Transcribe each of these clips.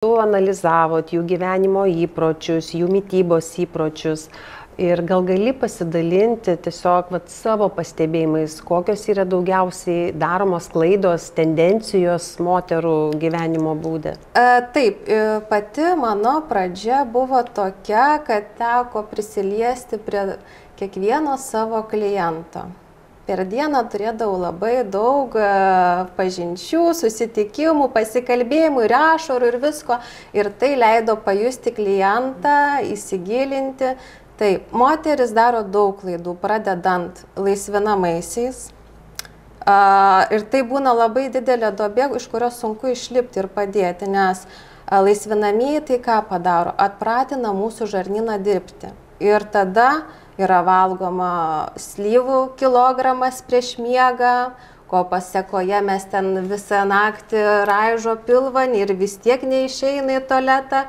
Tu analizavot jų gyvenimo įpročius, jų mitybos įpročius ir gal gali pasidalinti tiesiog savo pastebėjimais, kokios yra daugiausiai daromos klaidos, tendencijos moterų gyvenimo būde? Taip, pati mano pradžia buvo tokia, kad teko prisiliesti prie kiekvieno savo kliento. Per dieną turėdavau labai daug pažinčių, susitikimų, pasikalbėjimų ir ašarų ir visko. Ir tai leido pajusti klientą, įsigilinti. Taip, moteris daro daug klaidų, pradedant laisvinamaisiais. Ir tai būna labai didelė duobė, iš kurios sunku išlipti ir padėti, nes laisvinamieji tai ką padaro? Atpratina mūsų žarnyną dirbti. Ir tada yra valgoma slyvų kilogramas prieš miegą, ko pasekoje mes ten visą naktį raižo pilvanį ir vis tiek neišeina į tualetą.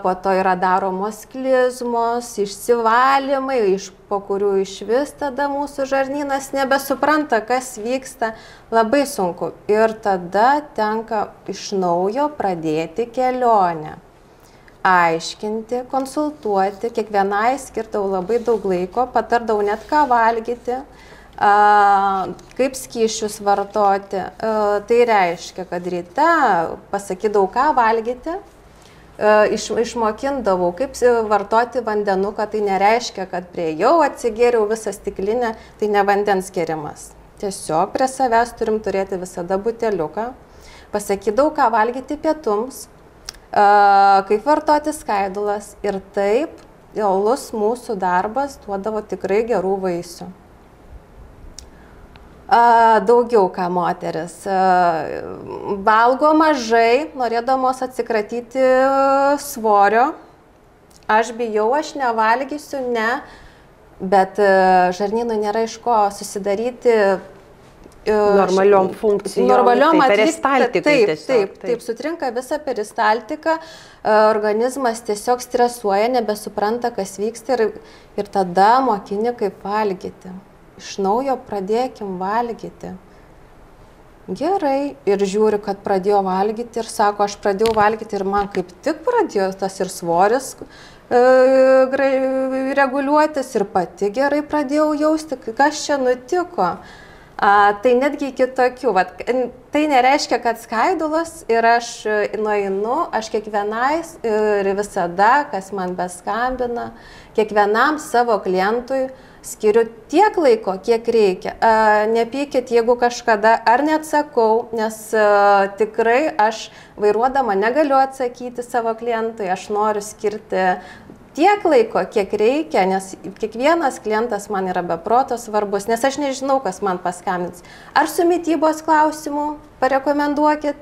Po to yra daromos klizmos, išsivalymai, po kurių išvis tada mūsų žarnynas nebesupranta, kas vyksta. Labai sunku. Ir tada tenka iš naujo pradėti kelionę. Aiškinti, konsultuoti, kiekvienai skirdavau labai daug laiko, patardavau net ką valgyti, kaip skysčius vartoti. Tai reiškia, kad ryte pasakydavau, ką valgyti, išmokindavau, kaip vartoti vandenuką, tai nereiškia, kad priejau, atsigėriau visą stiklinę, tai ne vandens gėrimas. Tiesiog prie savęs turim turėti visada buteliuką, pasakydavau, ką valgyti pietums, kaip vartoti skaidulas ir taip realus mūsų darbas duodavo tikrai gerų vaisių. Daugiau ką moteris. Valgo mažai, norėdamos atsikratyti svorio. Aš bijau, aš nevalgysiu, ne, bet žarnynui nėra iš ko susidaryti normaliom funkcijom, normaliom peristaltikai. Taip, sutrinka visa peristaltika, organizmas tiesiog stresuoja, nebesupranta, kas vyksta ir tada mokini kaip valgyti. Iš naujo pradėkim valgyti. Gerai, ir žiūri, kad pradėjo valgyti ir sako, aš pradėjau valgyti ir man kaip tik pradėjo tas ir svoris reguliuotis ir pati gerai pradėjau jausti, kas čia nutiko. Tai netgi kitokių. Tai nereiškia, kad skaidulas ir aš nueinu, aš kiekvienai ir visada, kas man beskambina, kiekvienam savo klientui skiriu tiek laiko, kiek reikia. Nepykit, jeigu kažkada ar neatsakau, nes tikrai aš vairuodama negaliu atsakyti savo klientui, aš noriu skirti tiek laiko, kiek reikia, nes kiekvienas klientas man yra be proto svarbus, nes aš nežinau, kas man paskambins. Ar su mitybos klausimu parekomenduokit,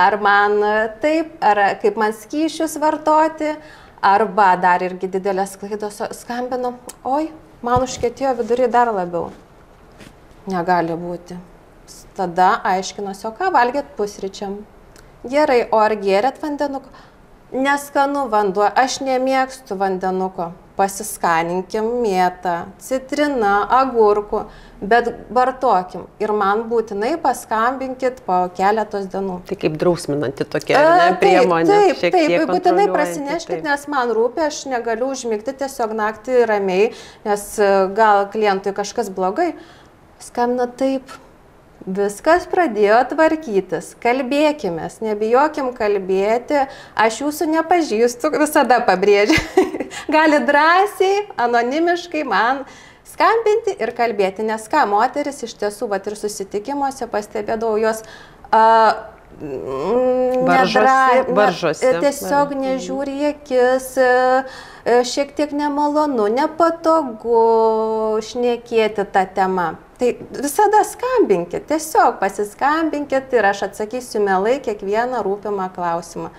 ar man taip, ar kaip man skysčius vartoti, arba dar irgi didelės klaidos skambino, oi, man užkietėjo vidury dar labiau. Negali būti. Tada aiškinuosi, o ką valgėt pusryčiam? Gerai, o ar gėrėt vandenuką? Neskanu vanduo, aš nemėgstu vandenuko. Pasiskaninkim mėtą, citriną, agurkų, bet vartokim. Ir man būtinai paskambinkit po keletos dienų. Tai kaip drausminanti tokia priemonė. Taip, būtinai prasineškit, nes man rūpi, aš negaliu užmigti tiesiog naktį ramiai, nes gal klientui kažkas blogai. Skambina taip. Viskas pradėjo tvarkytis, kalbėkimės, nebijokim kalbėti, aš jūsų nepažįstu, visada pabrėžiu. Gali drąsiai, anonimiškai man skambinti ir kalbėti, nes ką moteris iš tiesų, ir susitikimuose pastebėdavau jos varžosi. Tiesiog nežiūri į akis, šiek tiek nemalonu, nepatogu šnekėti tą temą. Tai visada skambinkit, tiesiog pasiskambinkit ir aš atsakysiu mielai kiekvieną rūpimą klausimą.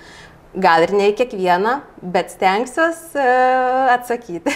Gal ir ne į kiekvieną, bet stengsiuos atsakyti.